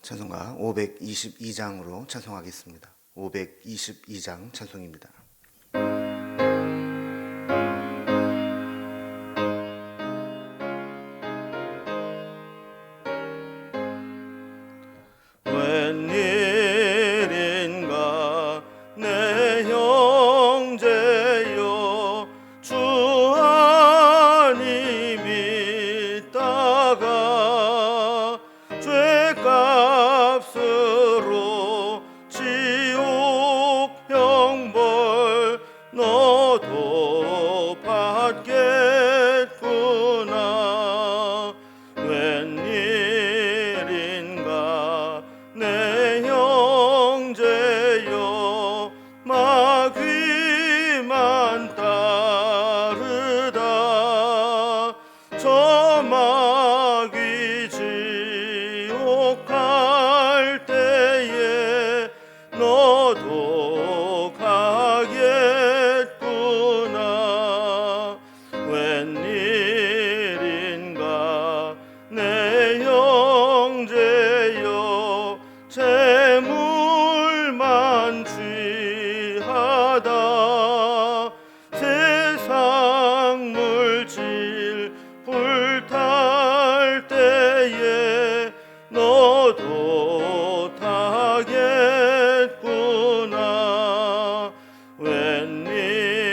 찬송가 522장으로 찬송하겠습니다. 522장 찬송입니다. 웬일인가 내 형제여, 주 안이 믿다가 죄값으로 지옥 형벌 너도 받겠구나. 웬일인가 내 형제여, 마귀만 따르다 저 마귀 지옥 갈 때에 너도 가겠구나. 웬일인가 내 형제여, 재물만 취하다 세상 물질 불탈 때에 너도 타겠구나. 웬일인가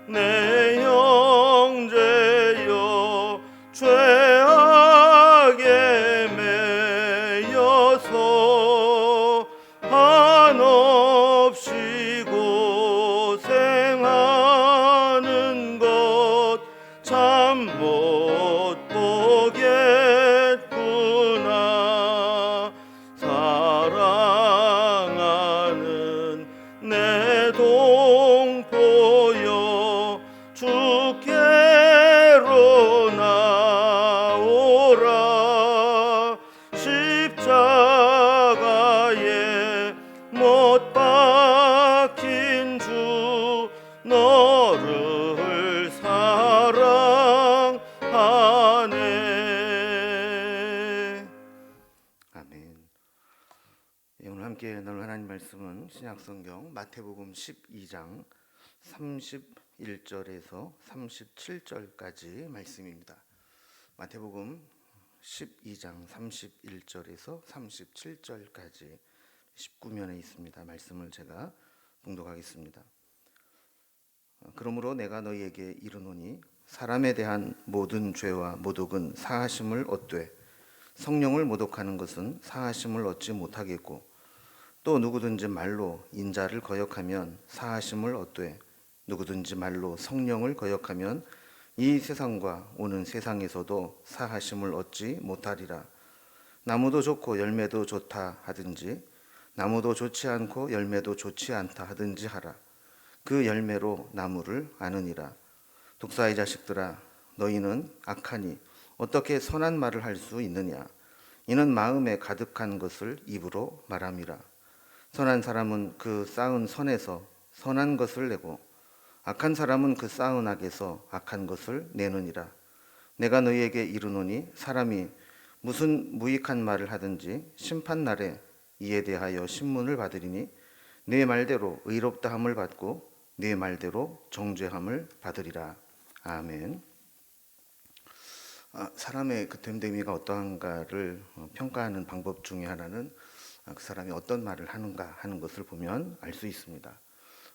내 형제여, 죄악에 매여서 한없이 고생하는 것 참 못 보겠구나. 사랑하는 내 동포여, 주께로 나오라. 십자가에 못 박힌 주 너를 사랑하네. 아멘. 오늘 함께 나눌 하나님 말씀은 신약성경 마태복음 12장 31절에서 37절까지 말씀입니다. 마태복음 12장 31절에서 37절까지 19면에 있습니다. 말씀을 제가 봉독하겠습니다. 그러므로 내가 너희에게 이르노니 사람에 대한 모든 죄와 모독은 사하심을 얻되 성령을 모독하는 것은 사하심을 얻지 못하겠고, 또 누구든지 말로 인자를 거역하면 사하심을 얻되 누구든지 말로 성령을 거역하면 이 세상과 오는 세상에서도 사하심을 얻지 못하리라. 나무도 좋고 열매도 좋다 하든지 나무도 좋지 않고 열매도 좋지 않다 하든지 하라. 그 열매로 나무를 아느니라. 독사의 자식들아, 너희는 악하니 어떻게 선한 말을 할 수 있느냐? 이는 마음에 가득한 것을 입으로 말함이라. 선한 사람은 그 쌓은 선에서 선한 것을 내고 악한 사람은 그 쌓은 악에서 악한 것을 내느니라. 내가 너희에게 이르노니 사람이 무슨 무익한 말을 하든지 심판날에 이에 대하여 신문을 받으리니 네 말대로 의롭다함을 받고 네 말대로 정죄함을 받으리라. 아멘. 사람의 그 됨됨이가 어떠한가를 평가하는 방법 중에 하나는 그 사람이 어떤 말을 하는가 하는 것을 보면 알 수 있습니다.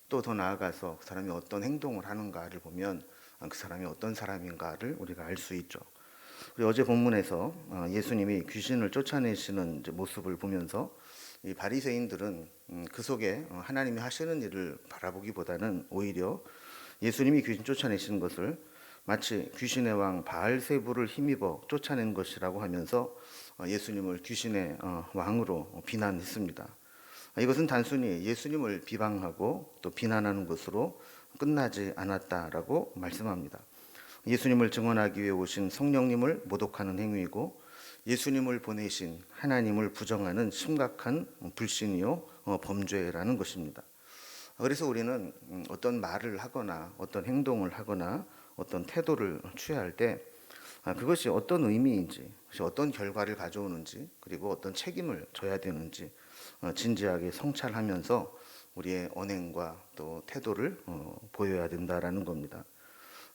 또 더 나아가서 그 사람이 어떤 행동을 하는가를 보면 그 사람이 어떤 사람인가를 우리가 알 수 있죠. 우리 어제 본문에서 예수님이 귀신을 쫓아내시는 모습을 보면서 이 바리새인들은 그 속에 하나님이 하시는 일을 바라보기보다는 오히려 예수님이 귀신 쫓아내시는 것을 마치 귀신의 왕 바알세부를 힘입어 쫓아낸 것이라고 하면서 예수님을 귀신의 왕으로 비난했습니다. 이것은 단순히 예수님을 비방하고 또 비난하는 것으로 끝나지 않았다라고 말씀합니다. 예수님을 증언하기 위해 오신 성령님을 모독하는 행위이고 예수님을 보내신 하나님을 부정하는 심각한 불신이요 범죄라는 것입니다. 그래서 우리는 어떤 말을 하거나 어떤 행동을 하거나 어떤 태도를 취할 때 그것이 어떤 의미인지, 그것이 어떤 결과를 가져오는지, 그리고 어떤 책임을 져야 되는지 진지하게 성찰하면서 우리의 언행과 또 태도를 보여야 된다라는 겁니다.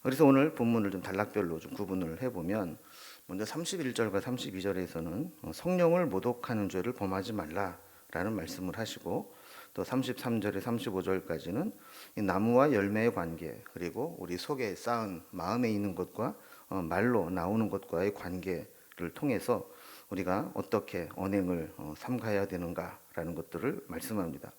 그래서 오늘 본문을 좀 단락별로 좀 구분을 해보면, 먼저 31절과 32절에서는 성령을 모독하는 죄를 범하지 말라라는 말씀을 하시고, 또 33절에 35절까지는 이 나무와 열매의 관계, 그리고 우리 속에 쌓은 마음에 있는 것과 말로 나오는 것과의 관계를 통해서 우리가 어떻게 언행을 삼가야 되는가라는 것들을 말씀합니다.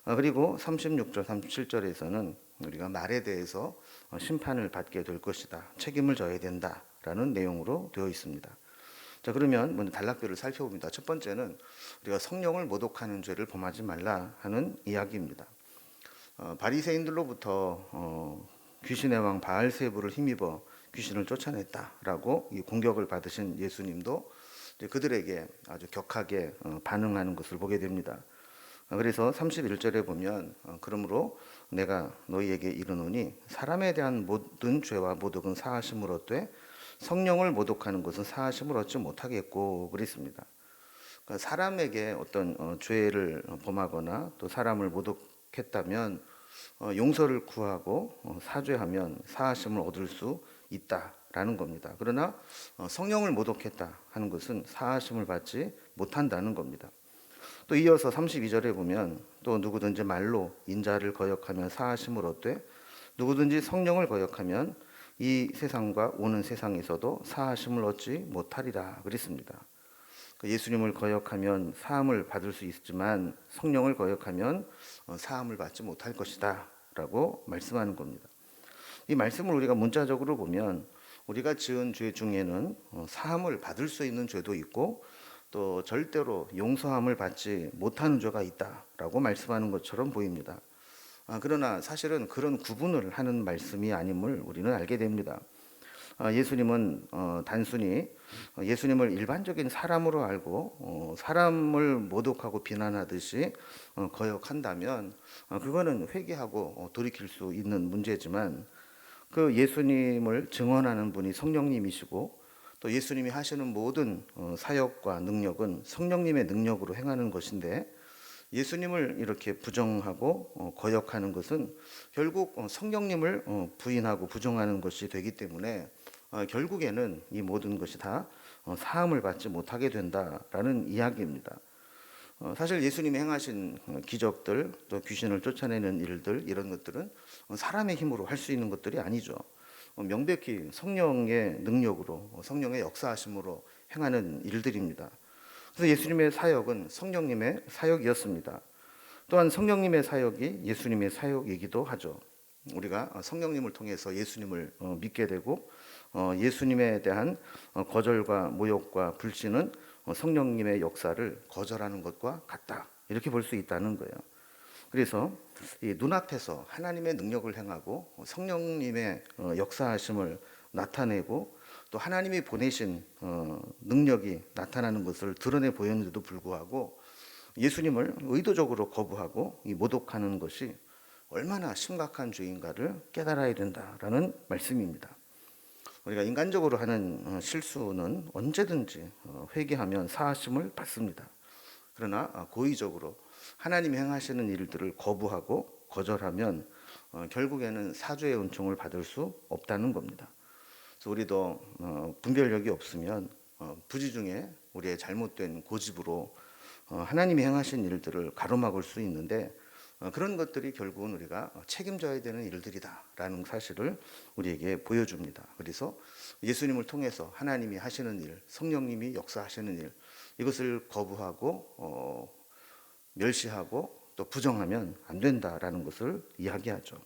그리고 36절, 37절에서는 우리가 말에 대해서 심판을 받게 될 것이다, 책임을 져야 된다라는 내용으로 되어 있습니다. 자, 그러면 먼저 단락별을 살펴봅니다. 첫 번째는 우리가 성령을 모독하는 죄를 범하지 말라 하는 이야기입니다. 바리새인들로부터 귀신의 왕 바알세부를 힘입어 귀신을 쫓아냈다라고 이 공격을 받으신 예수님도 이제 그들에게 아주 격하게 반응하는 것을 보게 됩니다. 그래서 31절에 보면 그러므로 내가 너희에게 이르노니 사람에 대한 모든 죄와 모독은 사하심을 얻되 성령을 모독하는 것은 사하심을 얻지 못하겠고 그랬습니다. 그러니까 사람에게 어떤 죄를 범하거나 또 사람을 모독했다면 용서를 구하고 사죄하면 사하심을 얻을 수 있다라는 겁니다. 그러나 성령을 모독했다 하는 것은 사하심을 받지 못한다는 겁니다. 또 이어서 32절에 보면 또 누구든지 말로 인자를 거역하면 사하심을 얻되 누구든지 성령을 거역하면 이 세상과 오는 세상에서도 사하심을 얻지 못하리라 그랬습니다. 예수님을 거역하면 사함을 받을 수 있지만 성령을 거역하면 사함을 받지 못할 것이다 라고 말씀하는 겁니다. 이 말씀을 우리가 문자적으로 보면 우리가 지은 죄 중에는 사함을 받을 수 있는 죄도 있고 또 절대로 용서함을 받지 못하는 죄가 있다라고 말씀하는 것처럼 보입니다. 그러나 사실은 그런 구분을 하는 말씀이 아님을 우리는 알게 됩니다. 예수님은 단순히 예수님을 일반적인 사람으로 알고 사람을 모독하고 비난하듯이 거역한다면 그거는 회개하고 돌이킬 수 있는 문제지만, 그 예수님을 증언하는 분이 성령님이시고 또 예수님이 하시는 모든 사역과 능력은 성령님의 능력으로 행하는 것인데, 예수님을 이렇게 부정하고 거역하는 것은 결국 성령님을 부인하고 부정하는 것이 되기 때문에 결국에는 이 모든 것이 다 사함을 받지 못하게 된다라는 이야기입니다. 사실 예수님이 행하신 기적들, 또 귀신을 쫓아내는 일들, 이런 것들은 사람의 힘으로 할 수 있는 것들이 아니죠. 명백히 성령의 능력으로, 성령의 역사하심으로 행하는 일들입니다. 그래서 예수님의 사역은 성령님의 사역이었습니다. 또한 성령님의 사역이 예수님의 사역이기도 하죠. 우리가 성령님을 통해서 예수님을 믿게 되고 예수님에 대한 거절과 모욕과 불신은 성령님의 역사를 거절하는 것과 같다, 이렇게 볼 수 있다는 거예요. 그래서 이 눈앞에서 하나님의 능력을 행하고 성령님의 역사하심을 나타내고 또 하나님이 보내신 능력이 나타나는 것을 드러내 보였는데도 불구하고 예수님을 의도적으로 거부하고 이 모독하는 것이 얼마나 심각한 죄인가를 깨달아야 된다라는 말씀입니다. 우리가 인간적으로 하는 실수는 언제든지 회개하면 사하심을 받습니다. 그러나 고의적으로 하나님이 행하시는 일들을 거부하고 거절하면 결국에는 사죄의 은총을 받을 수 없다는 겁니다. 그래서 우리도 분별력이 없으면 부지중에 우리의 잘못된 고집으로 하나님이 행하신 일들을 가로막을 수 있는데, 그런 것들이 결국은 우리가 책임져야 되는 일들이다라는 사실을 우리에게 보여줍니다. 그래서 예수님을 통해서 하나님이 하시는 일, 성령님이 역사하시는 일, 이것을 거부하고 멸시하고 또 부정하면 안 된다라는 것을 이야기하죠.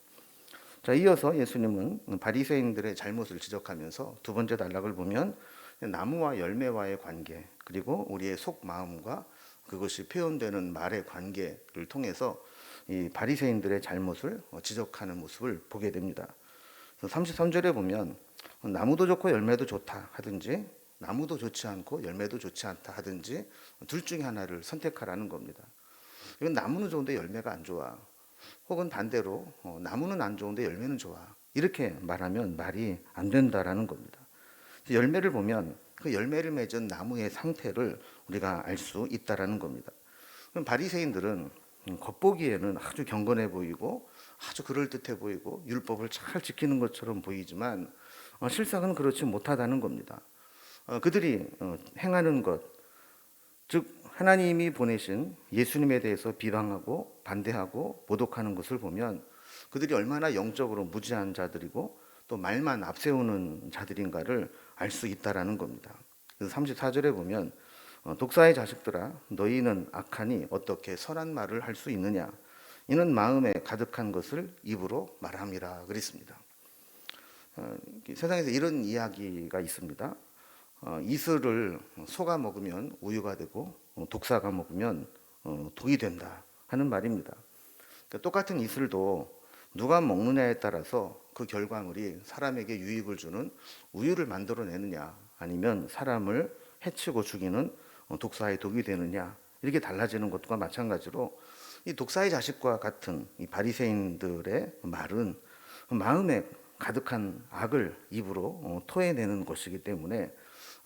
자, 이어서 예수님은 바리새인들의 잘못을 지적하면서 두 번째 단락을 보면 나무와 열매와의 관계, 그리고 우리의 속 마음과 그것이 표현되는 말의 관계를 통해서 이 바리새인들의 잘못을 지적하는 모습을 보게 됩니다. 33절에 보면 나무도 좋고 열매도 좋다 하든지 나무도 좋지 않고 열매도 좋지 않다 하든지 둘 중에 하나를 선택하라는 겁니다. 이건 나무는 좋은데 열매가 안 좋아, 혹은 반대로 나무는 안 좋은데 열매는 좋아, 이렇게 말하면 말이 안 된다라는 겁니다. 열매를 보면 그 열매를 맺은 나무의 상태를 우리가 알 수 있다라는 겁니다. 그럼 바리새인들은 겉보기에는 아주 경건해 보이고 아주 그럴듯해 보이고 율법을 잘 지키는 것처럼 보이지만 실상은 그렇지 못하다는 겁니다. 그들이 행하는 것, 즉 하나님이 보내신 예수님에 대해서 비방하고 반대하고 모독하는 것을 보면 그들이 얼마나 영적으로 무지한 자들이고 또 말만 앞세우는 자들인가를 알 수 있다라는 겁니다. 그래서 34절에 보면 독사의 자식들아 너희는 악하니 어떻게 선한 말을 할 수 있느냐 이는 마음에 가득한 것을 입으로 말함이라 그랬습니다. 세상에서 이런 이야기가 있습니다. 이슬을 소가 먹으면 우유가 되고 독사가 먹으면 독이 된다 하는 말입니다. 그러니까 똑같은 이슬도 누가 먹느냐에 따라서 그 결과물이 사람에게 유익을 주는 우유를 만들어내느냐 아니면 사람을 해치고 죽이는 독사의 독이 되느냐 이렇게 달라지는 것과 마찬가지로 이 독사의 자식과 같은 이 바리새인들의 말은 마음에 가득한 악을 입으로 토해내는 것이기 때문에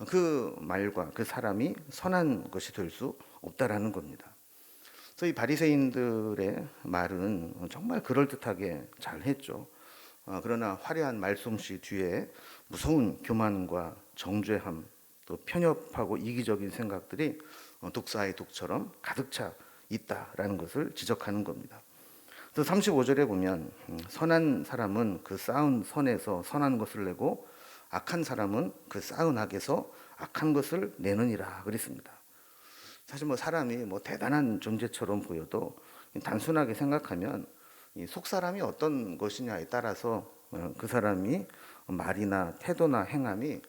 그 말과 그 사람이 선한 것이 될 수 없다라는 겁니다. 그래서 이 바리새인들의 말은 정말 그럴듯하게 잘 했죠. 그러나 화려한 말솜씨 뒤에 무서운 교만과 정죄함 또 편협하고 이기적인 생각들이 독사의 독처럼 가득 차 있다라는 것을 지적하는 겁니다. 또 35절에 보면 선한 사람은 그 쌓은 선에서 선한 것을 내고 악한 사람은 그 쌓은 악에서 악한 것을 내느니라 그랬습니다. 사실 사람이 대단한 존재처럼 보여도 단순하게 생각하면 이 속사람이 어떤 것이냐에 따라서 그 사람이 말이나 태도나 행함이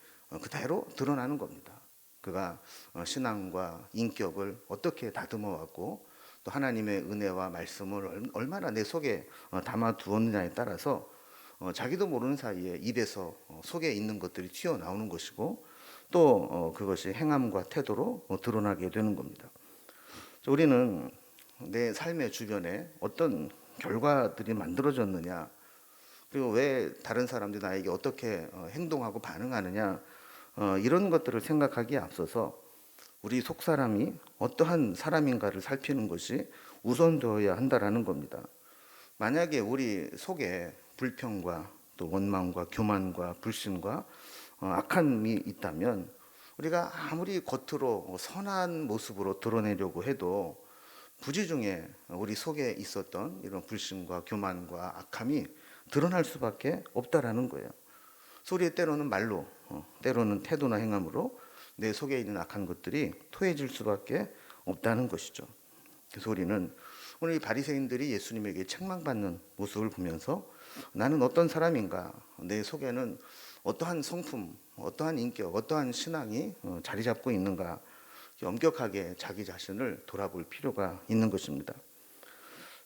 그대로 드러나는 겁니다. 그가 신앙과 인격을 어떻게 다듬어 왔고 또 하나님의 은혜와 말씀을 얼마나 내 속에 담아 두었느냐에 따라서 자기도 모르는 사이에 입에서 속에 있는 것들이 튀어나오는 것이고 또 그것이 행함과 태도로 드러나게 되는 겁니다. 우리는 내 삶의 주변에 어떤 결과들이 만들어졌느냐 그리고 왜 다른 사람들이 나에게 어떻게 행동하고 반응하느냐 이런 것들을 생각하기에 앞서서 우리 속사람이 어떠한 사람인가를 살피는 것이 우선되어야 한다라는 겁니다. 만약에 우리 속에 불평과 또 원망과 교만과 불신과 악함이 있다면 우리가 아무리 겉으로 선한 모습으로 드러내려고 해도 부지중에 우리 속에 있었던 이런 불신과 교만과 악함이 드러날 수밖에 없다라는 거예요. 소리에 때로는 말로, 때로는 태도나 행함으로 내 속에 있는 악한 것들이 토해질 수밖에 없다는 것이죠. 그래서 우리는 오늘 이 바리새인들이 예수님에게 책망받는 모습을 보면서 나는 어떤 사람인가, 내 속에는 어떠한 성품, 어떠한 인격, 어떠한 신앙이 자리 잡고 있는가 엄격하게 자기 자신을 돌아볼 필요가 있는 것입니다.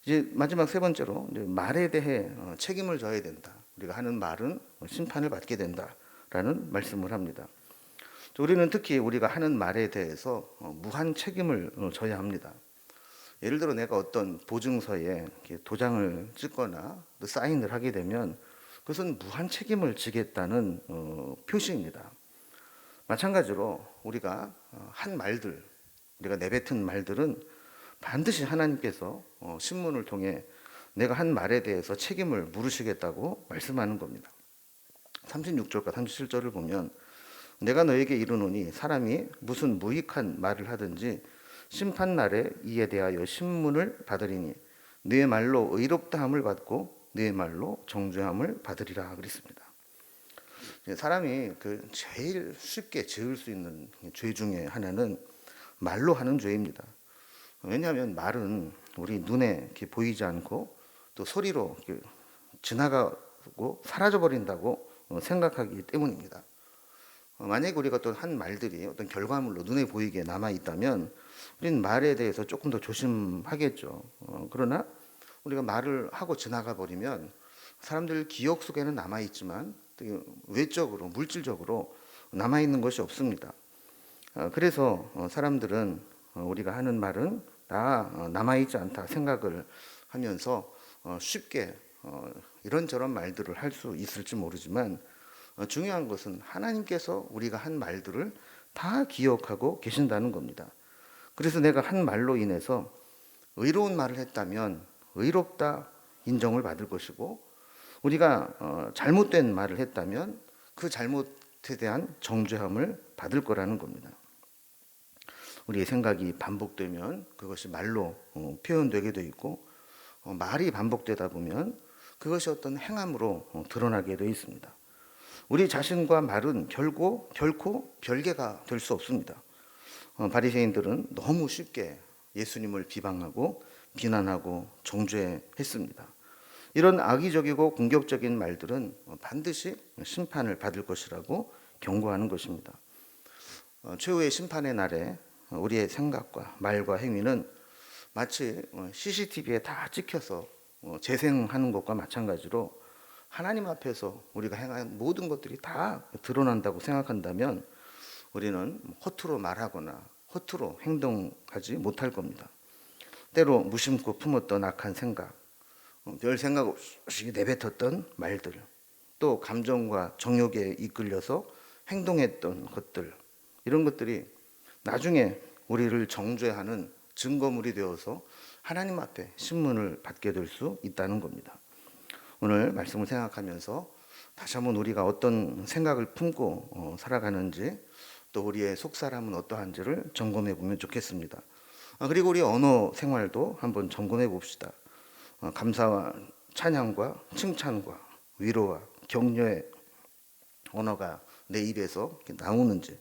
이제 마지막 세 번째로 말에 대해 책임을 져야 된다. 우리가 하는 말은 심판을 받게 된다라는 말씀을 합니다. 우리는 특히 우리가 하는 말에 대해서 무한 책임을 져야 합니다. 예를 들어 내가 어떤 보증서에 도장을 찍거나 사인을 하게 되면 그것은 무한 책임을 지겠다는 표시입니다. 마찬가지로 우리가 한 말들, 우리가 내뱉은 말들은 반드시 하나님께서 신문을 통해 내가 한 말에 대해서 책임을 물으시겠다고 말씀하는 겁니다. 36절과 37절을 보면 내가 너에게 이르노니 사람이 무슨 무익한 말을 하든지 심판날에 이에 대하여 신문을 받으리니 네 말로 의롭다함을 받고 네 말로 정죄함을 받으리라 그랬습니다. 사람이 제일 쉽게 지을 수 있는 죄 중에 하나는 말로 하는 죄입니다. 왜냐하면 말은 우리 눈에 이렇게 보이지 않고 또 소리로 이렇게 지나가고 사라져버린다고 생각하기 때문입니다. 만약에 우리가 어떤 한 말들이 어떤 결과물로 눈에 보이게 남아 있다면 우리는 말에 대해서 조금 더 조심하겠죠. 그러나 우리가 말을 하고 지나가 버리면 사람들 기억 속에는 남아 있지만 외적으로 물질적으로 남아 있는 것이 없습니다. 그래서 사람들은 우리가 하는 말은 다 남아 있지 않다 생각을 하면서 쉽게 이런저런 말들을 할 수 있을지 모르지만 중요한 것은 하나님께서 우리가 한 말들을 다 기억하고 계신다는 겁니다. 그래서 내가 한 말로 인해서 의로운 말을 했다면 의롭다 인정을 받을 것이고, 우리가 잘못된 말을 했다면 그 잘못에 대한 정죄함을 받을 거라는 겁니다. 우리의 생각이 반복되면 그것이 말로 표현되게 돼 있고, 말이 반복되다 보면 그것이 어떤 행함으로 드러나게 되어 있습니다. 우리 자신과 말은 결코 별개가 될 수 없습니다. 바리새인들은 너무 쉽게 예수님을 비방하고 비난하고 정죄했습니다. 이런 악의적이고 공격적인 말들은 반드시 심판을 받을 것이라고 경고하는 것입니다. 최후의 심판의 날에 우리의 생각과 말과 행위는 마치 CCTV에 다 찍혀서 재생하는 것과 마찬가지로 하나님 앞에서 우리가 행한 모든 것들이 다 드러난다고 생각한다면 우리는 허투루 말하거나 허투루 행동하지 못할 겁니다. 때로 무심코 품었던 악한 생각, 별 생각 없이 내뱉었던 말들, 또 감정과 정욕에 이끌려서 행동했던 것들, 이런 것들이 나중에 우리를 정죄하는 증거물이 되어서 하나님 앞에 신문을 받게 될 수 있다는 겁니다. 오늘 말씀을 생각하면서 다시 한번 우리가 어떤 생각을 품고 살아가는지, 또 우리의 속사람은 어떠한지를 점검해 보면 좋겠습니다. 그리고 우리 언어 생활도 한번 점검해 봅시다. 감사와 찬양과 칭찬과 위로와 격려의 언어가 내 입에서 나오는지,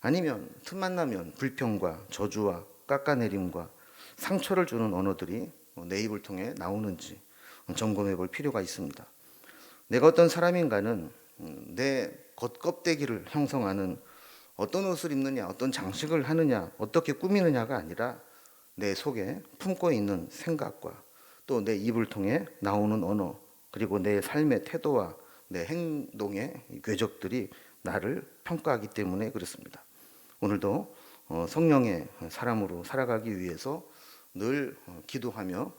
아니면 틈만 나면 불평과 저주와 깎아내림과 상처를 주는 언어들이 내 입을 통해 나오는지 점검해 볼 필요가 있습니다. 내가 어떤 사람인가는 내 겉껍데기를 형성하는 어떤 옷을 입느냐, 어떤 장식을 하느냐, 어떻게 꾸미느냐가 아니라 내 속에 품고 있는 생각과 또 내 입을 통해 나오는 언어, 그리고 내 삶의 태도와 내 행동의 궤적들이 나를 평가하기 때문에 그렇습니다. 오늘도 성령의 사람으로 살아가기 위해서 늘 기도하며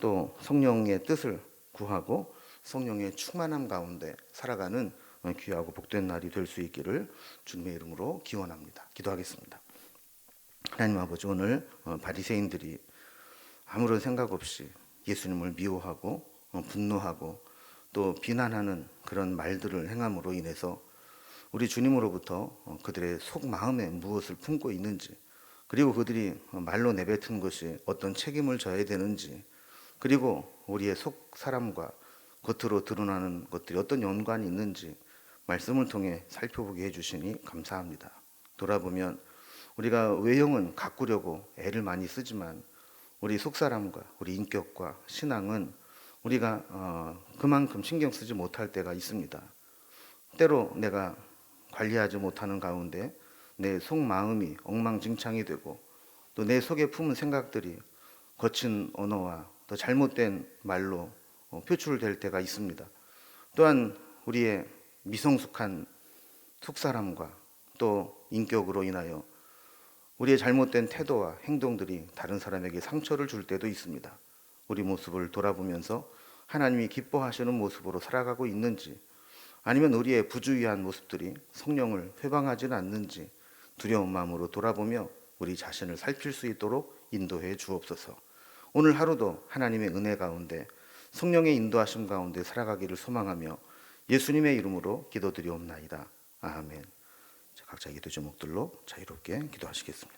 또 성령의 뜻을 구하고 성령의 충만함 가운데 살아가는 귀하고 복된 날이 될 수 있기를 주님의 이름으로 기원합니다. 기도하겠습니다. 하나님 아버지, 오늘 바리새인들이 아무런 생각 없이 예수님을 미워하고 분노하고 또 비난하는 그런 말들을 행함으로 인해서 우리 주님으로부터 그들의 속마음에 무엇을 품고 있는지, 그리고 그들이 말로 내뱉은 것이 어떤 책임을 져야 되는지, 그리고 우리의 속 사람과 겉으로 드러나는 것들이 어떤 연관이 있는지 말씀을 통해 살펴보게 해주시니 감사합니다. 돌아보면 우리가 외형은 가꾸려고 애를 많이 쓰지만 우리 속사람과 우리 인격과 신앙은 우리가 그만큼 신경 쓰지 못할 때가 있습니다. 때로 내가 관리하지 못하는 가운데 내 속마음이 엉망진창이 되고 또 내 속에 품은 생각들이 거친 언어와 또 잘못된 말로 표출될 때가 있습니다. 또한 우리의 미성숙한 속사람과 또 인격으로 인하여 우리의 잘못된 태도와 행동들이 다른 사람에게 상처를 줄 때도 있습니다. 우리 모습을 돌아보면서 하나님이 기뻐하시는 모습으로 살아가고 있는지, 아니면 우리의 부주의한 모습들이 성령을 회방하지는 않는지 두려운 마음으로 돌아보며 우리 자신을 살필 수 있도록 인도해 주옵소서. 오늘 하루도 하나님의 은혜 가운데 성령의 인도하심 가운데 살아가기를 소망하며 예수님의 이름으로 기도드리옵나이다. 아멘. 각자 기도 제목들로 자유롭게 기도하시겠습니다.